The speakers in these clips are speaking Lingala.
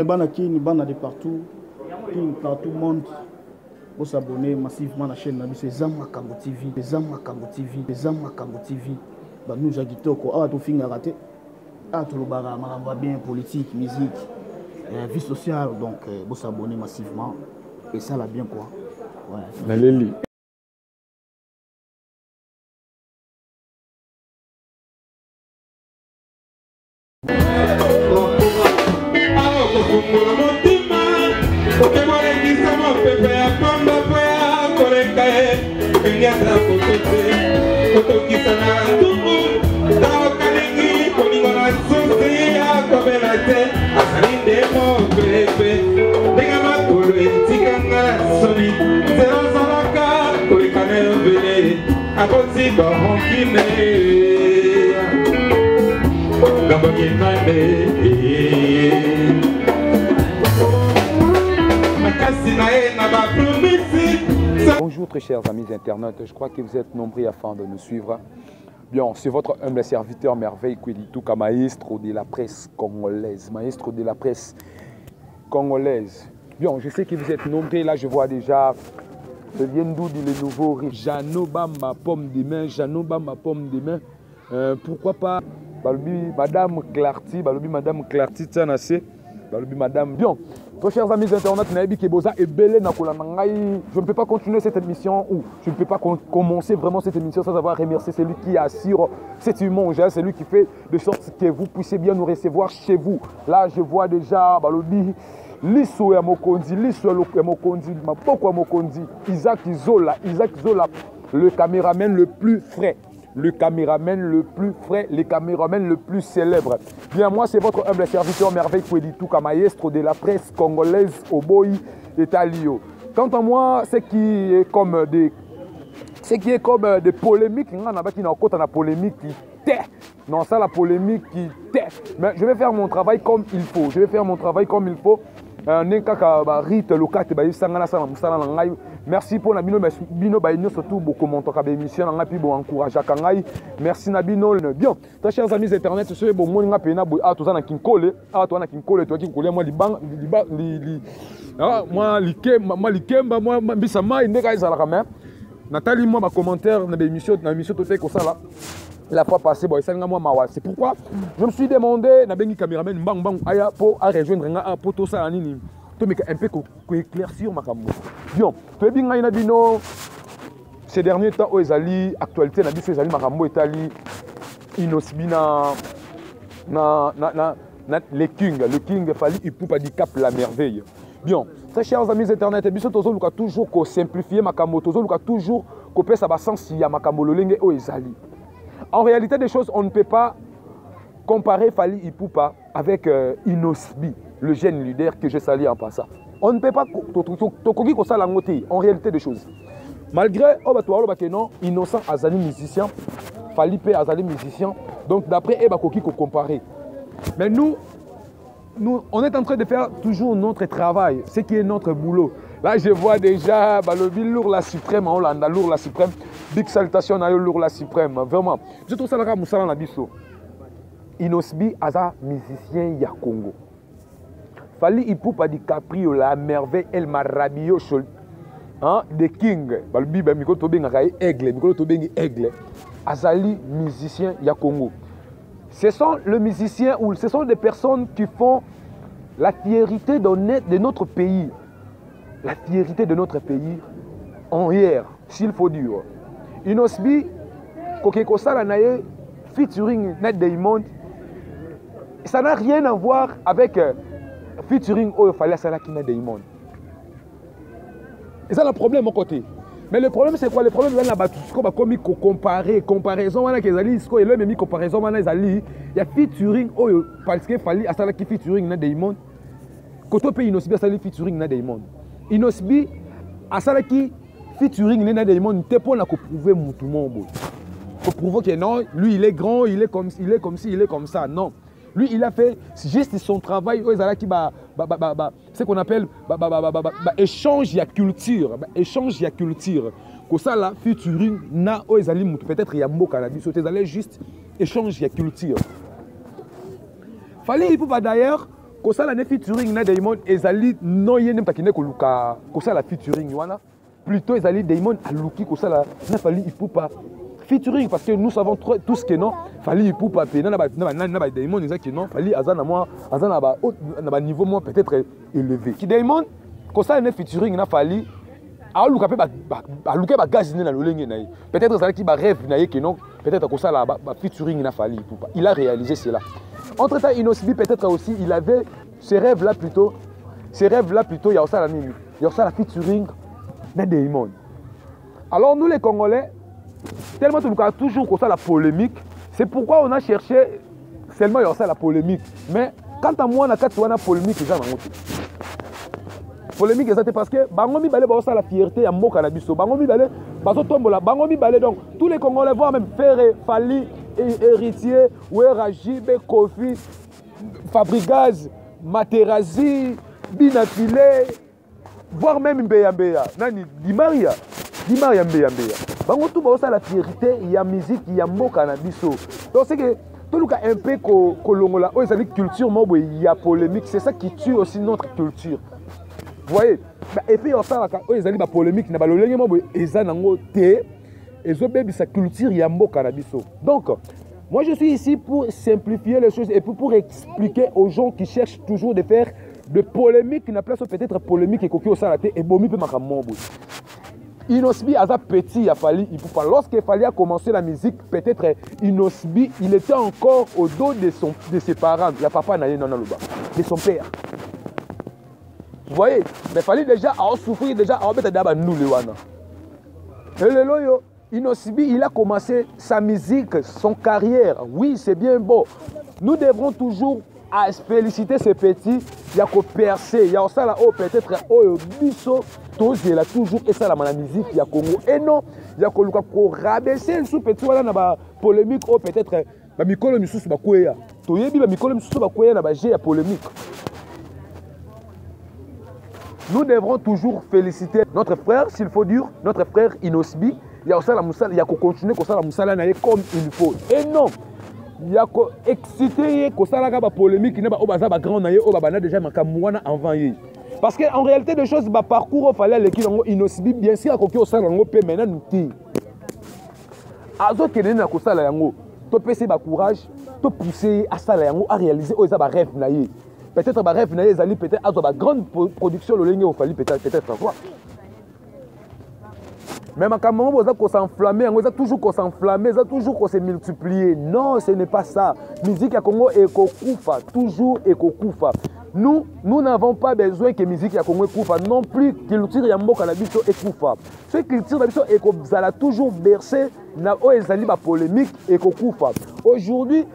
Banakini, bana de partout, partout monde. Pour s'abonner massivement à la chaîne, c'est Zama Kambo TV, Zama Kambo TV, Zama Kambo TV. Nous agitons quoi, tout fin à rater, tout le barra, va bien politique, musique, vie sociale. Donc, pour s'abonner massivement et ça l'a bien quoi. Ouais. Bonjour très chers amis internautes, je crois que vous êtes nombreux afin de nous suivre. Bien, c'est votre humble serviteur Merveille Kwelituka, maestro de la presse congolaise. Maestro de la presse congolaise. Bien, je sais que vous êtes nombreux, là je vois déjà, je viens d'où dit le nouveau riche. Janoba ma pomme de main, Janoba ma pomme de main. Pourquoi pas Madame Clarty, Madame Clarty, Madame. Bien, très chers amis internautes, je ne peux pas continuer cette émission ou je ne peux pas commencer vraiment cette émission sans avoir remercié celui qui assure cet immense, celui qui fait de sorte que vous puissiez bien nous recevoir chez vous. Là, je vois déjà Lisso ya Mokondi, Isaac Zola, le caméraman le plus frais. Le caméraman le plus frais, le caméraman le plus célèbre. Bien, moi, c'est votre humble serviteur Merveille Kwelituka, maestro de la presse congolaise au Boy et Talio. Quant à moi, ce qui est comme des polémiques, on a une polémique qui tait. Non, ça, la polémique qui tait. Mais je vais faire mon travail comme il faut. Merci pour Nabino, surtout beaucoup mon émission, encourage merci Nabino. Bien, très chers amis internet, ce est bon, moi na kinkole, Nathalie, moi, ma commentaire dans l'émission, tout ça là. La fois passée, c'est pourquoi je me suis demandé, na caméraman pour rejoindre pour tout ça un peu éclaircir ma caméra. Bien, ces derniers temps, aux Ali, actualité, na biso Ali Makambo Italie, Inosbi le King fallait il poupa di cap la merveille. Bien, très chers amis internet, biso tozo luka toujours ko simplifier ma caméra, tozo luka toujours ko pesa ba sens ya ma caméra lolenge o ezali. En réalité des choses, on ne peut pas comparer Fali Ipupa avec Inosbi, le jeune leader que je salue en passant. On ne peut pas en réalité des choses. Malgré Innocent Azali musicien, Fali Azali musicien, donc d'après Koki qu'on comparer. Mais nous, on est en train de faire toujours notre travail, ce qui est notre boulot. Là, je vois déjà le lourd la suprême, Hollande, lourd la suprême. Big salutation à lourd la suprême, vraiment. Je trouve ça là comme ça dans la biso. Inosbi Aza musicien ya Congo. Fali Ipupa di Caprio la merveille El Marabio hein de King. Balbi ba miko to benga kay aigle, miko to bengi aigle. Azali musicien ya Congo. Ce sont les musiciens ou ce sont des personnes qui font la fierté de notre pays. La fierté de notre pays en hier, s'il faut dire. Inosbi, Kokeko Salanaye, featuring Net Diamond, ça n'a rien à voir avec featuring Oyofale Salaki Net Diamond. Et ça, le problème au côté. Mais le problème, c'est quoi? Le problème, c'est que comparaison, il y a featuring parce qu'il fallait Salaki featuring Net Diamond. Koto pe Inosbi Salaki featuring Net Diamond. Inosbi Salaki featuring Net Diamond, t'es pour prouver tout le monde. Pour prouver que non, lui il est grand, il est comme ça. Non. Lui il a fait juste son travail. Ce qu'on appelle échange de culture. Échange de culture. Comme ça là, featuring na peut-être il y a mot cannabis, ils allaient juste échange de culture. Fallait il peut d'ailleurs kosala ne featuring na Diamond ezali no yene mtakine koluka kosala featuring wana plutôt ezali Diamond aluki kosala na Fally Ipupa featuring parce que nous savons tous que non Fally Ipupa pe na ba Diamond ezaki non Fally azana moi azana ba niveau moi peut-être élevé ki Diamond kosala ne featuring na Fally aluka pe aluka ba gaz na lolenge na peut-être ezalaki ba rêve na que non peut-être kosala ba featuring na Fally Ipupa il a réalisé cela. Entre-temps, Inosbi, peut-être aussi, il avait ces rêves-là plutôt, il y a aussi la mimi, il y a aussi la featuring de Diamond. Alors nous les Congolais, tellement nous avons toujours comme ça la polémique, c'est pourquoi on a cherché seulement il y a aussi la polémique. Mais quant à moi, on a la polémique, ils ont polémique c'est parce que bangomi balé ba la fierté ya mboka na biso bangomi balé bazo tombola bangomi balé donc tous les Congolais voient même Ferré Fally Héritier Werajibe Kofi Fabrigaz Materazzi Binafile voire même Mbeya nani Di Maria Mbeya bango tout ba la fierté ya musique ya mboka na biso donc c'est que tout le cas un peu kolongola o ezali culture mo il y a polémique c'est ça qui tue aussi notre culture. Vous voyez, et puis on sait que les alliés polémiques, na balolenge mo eza nango té, ezo bebi sa culture yambo cannabis. Donc, moi je suis ici pour simplifier les choses et pour expliquer aux gens qui cherchent toujours de faire de polémiques, qui n'a place peut-être polémique et coquille au salaté et bomi pe makambo. Inosbi aza petit a Fally Ipupa. Lorsque Fally a commencé la musique, peut-être Inosbi, il était encore au dos de ses parents, il y a papa na non de son père. Vous voyez, mais Fally déjà a souffert déjà à mettre d'abord nous les wana. Et le loyo, Inosbi, il a commencé sa musique, son carrière. Oui, c'est bien beau. Nous devrons toujours féliciter ces petits. Il y a qu'au percer, il y a aussi là oh peut-être oh biso, tous il a toujours et ça la musique il y a Congo. Et non, il y a qu'au rabaisser sous petit voilà na ba polémique oh peut-être ba mikolo misusu ba kweya. Toyebi ba mikolo misusu ba kweya na ba jeu ya polémique. Nous devrons toujours féliciter notre frère, s'il faut dire, notre frère Inosbi. Il y a aussi la moussala, il y a qu'à continuer comme ça la moussala comme il faut. Et non, il y a qu'à exciter comme ça la polémique qui n'est pas au bazar grand naïe au babana déjà makamouana avant y. Parce qu'en réalité des choses, bah parcours il fallait aller qui Inosbi bien sûr à coquille au salon on peut maintenant nous dire. Azo kene na kosala yango, to pese ba courage, to pousser à ça yango à réaliser aux ba rêve naïe. Peut-être que rêve les alliés peut-être à la grande production le ligne au Fally peut-être voir. Même quand on a s'enflammer, on a toujours qu'on s'enflammer, on a toujours qu'on se multiplier. Non, ce n'est pas ça. Musique à Congo est kokufa, toujours est kokufa. Nous n'avons pas besoin que musique à Congo kufa non plus culture ya mboka na biso est kufa. Ce culture na biso est ko zala toujours bercer na o ezali ba polémique et kokufa. Aujourd'hui,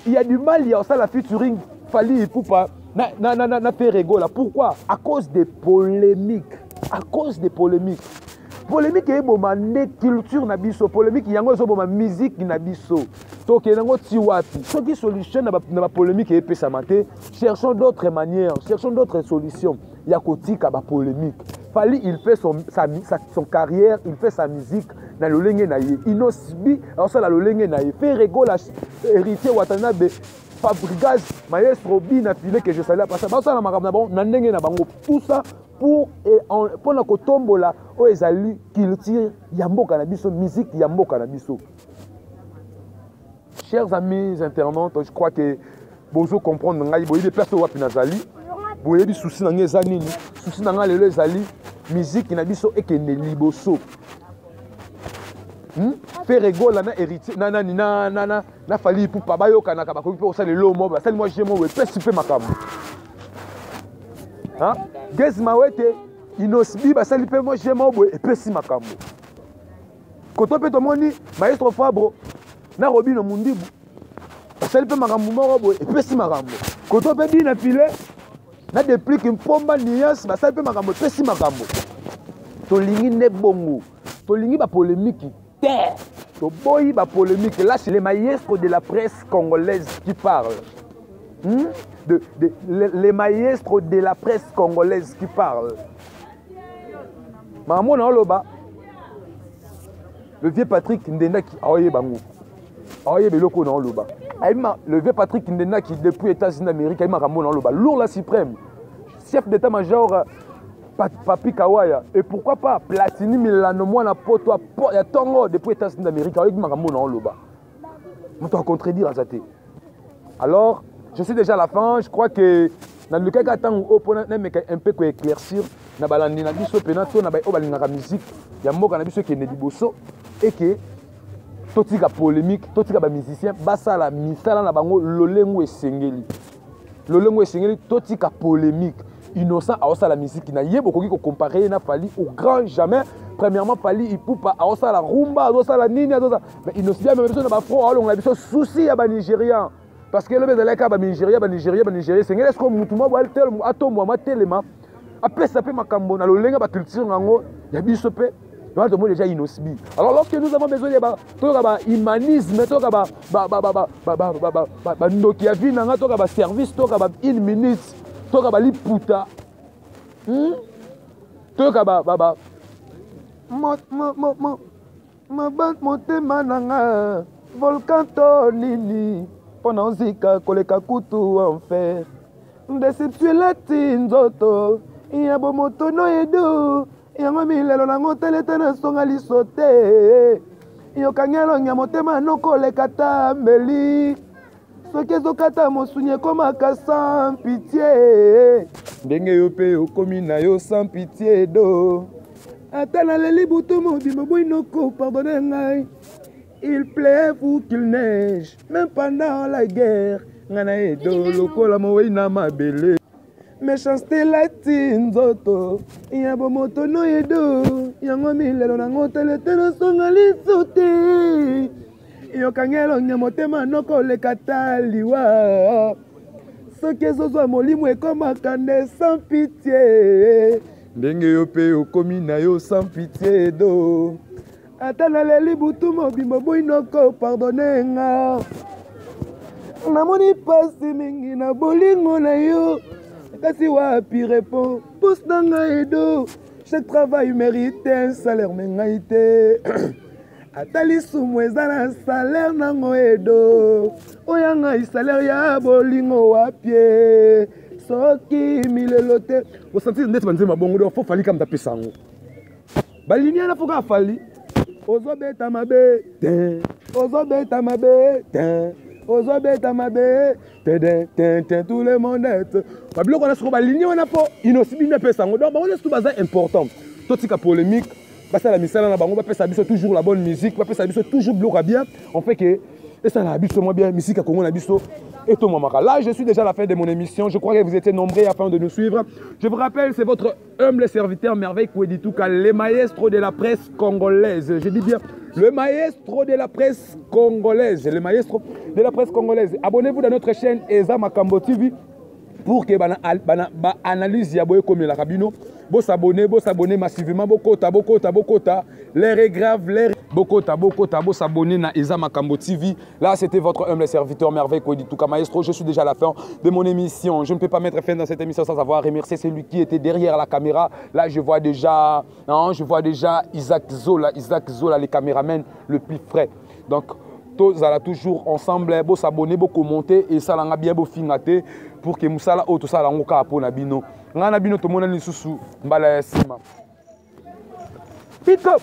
il y a du mal, il y a ça la featuring Fally Ipupa. Na fait rigoler. Pourquoi? À cause des polémiques. À cause des polémiques. Polémique est bon mané culture na biso. Polémique yango zo bon musique na biso. Donc yango tiwati. Ce qui solution na ba polémique et pe samate. Cherchons d'autres manières, cherchons d'autres solutions. Ya kotika ba polémique. Fally il fait son carrière, il fait sa musique na lolenge na ye. Inosbi alors ça la lolenge na ye. Fait rigoler héritier Watanabe. Fabrigaz, maestro Binafile que je salue à passer. Ça tout ça pour la kotombola o ezali culture yambo cannabiso musique yambo cannabiso. Chers amis internautes, je crois que vous comprendre ngai boyebi place wa pinazali. Boyebi souci na ngeza nini? Souci na ngale le ezali musique na biso ekende liboso. Faire rigoler na héritier na Fally Ipupa bayoka na kabakoki pe osala le moba sali moi j'aime we pesi pe makambo hein Gez Mawete Inosbi basali pe moi j'aime we pesi makambo koto pe to moni maestro Fabro na Robino Mundibu basali pe makambo moko we pesi makambo koto pe Binafile na déplique mpomba nias basali pe makambo pesi makambo to lingi ne bongo to lingi ba polémique Boy, la polémique. Là, c'est les maestros de la presse congolaise qui parlent. Les maestros de la presse congolaise qui parlent. Maman, le vieux Patrick Ndenda qui a eu bango. aoye beloko na loba aima le vieux Patrick Ndenda qui depuis États-Unis d'Amérique aima rambo na loba lourd la suprême chef d'état-major Papi Kawaya et pourquoi pas Platini Milano moi na poto ya tongo depuis États-Unis d'Amérique aima rambo na loba on doit contredire Azate. Alors je suis déjà à la fin, je crois que dans le cas où on a un peu éclaircir na balandi na biso penato na ba obalingaka musique ya mboka na biso qui ne diboso et que totika polémique totika ba musicien basala misala na bango lolengo esengeli totika polémique innocent a la musique na yebo koki ko comparer na Fally au grand jamais premièrement Fally ipupa a la rumba a la nini a mais innocent même besoin na ba fro on a biso souci ya ba nigérian parce que le bezalaka ba Nigeria sengeli est-ce que mutu mo bal tel atombo ma telema apesa pe makambo na lolenga ba culture ngango ya biso pe donc tout le monde déjà innocent. Alors lorsque nous avons besoin de humanisme, ndoki ya vie nanga to ka service to ka 1 minute to ka liputa to ka motema nanga volcan to nini pona nzika koleka kutu enfer déception lati nzoto ya bomoto no edo yango milelo nango telete na songa liso te yokangelo nya motema nokoleka tambeli soki ezokata mosunyi ekomaka sans pitié ndenge yo mpe okomi na yo sans pitié do ata naleli butu mobimbo boinoko pardonne ngai il pleuve ou qu'il neige même pendant la guerre ngana edo lokola mowei na mabele méchanceté lati nzoto ya bomoto no edo yango milelo nango telete na songa liso te yokangelo nya motema nokoleka taliwa soki ezozwa molimo ekomaka nde sans pitié ndenge yo mpe okomi na yo sans pitié do ata naleli butu mobimbo boinoko pardonne nga namoni pasi mingi na bolingo na yo kasi wapi répond pousse na ngai edo chaque travail mérite un salaire me ngai te ata lisumu eza na salaire nango edo oya ngai salaire ya bolingo wapie soki milelo te osentir ndeti banzema bongo do fo Fally kam tapesa yango balinia na foka Fally ozobeta mabe te ozobeta mabe te ozobeta mabe te tout le monde est babilo kona soko baligné wana po inosibi na pesa ngo donc ba on tout baza important totika polémique basa la misala na bango ba pesa biso toujours la bonne musique ba pesa biso toujours bloqué bien on fait que et ça la biso moi bien musique à Congo na biso et tout mamaka. Là je suis déjà à la fin de mon émission, je crois que vous étiez nombreux afin de nous suivre. Je vous rappelle, c'est votre humble serviteur Merveille Koueditouka, le maestro de la presse congolaise. Je dis bien le maestro de la presse congolaise, le maestro de la presse congolaise. Abonnez-vous dans notre chaîne Eza Makambo TV pour que analyse ya boye comme la cabino. Bo s'abonner massivement, bokota. L'air est grave, l'air bokota, bo s'abonner na Eza Makambo TV. Là, c'était votre humble serviteur Merveille Koueditouka Maestro. Je suis déjà à la fin de mon émission. Je ne peux pas mettre fin dans cette émission sans avoir remercié celui qui était derrière la caméra. Là, je vois déjà Isaac Zola, les caméramans le plus frais. Donc, tous allons toujours ensemble, bo s'abonner, bo commenter et ça l'a bien beau fingater pour que musala o tout ça la ngoka po na bino. Ngana bino to mona lisusu mbala ya sima. Pick up.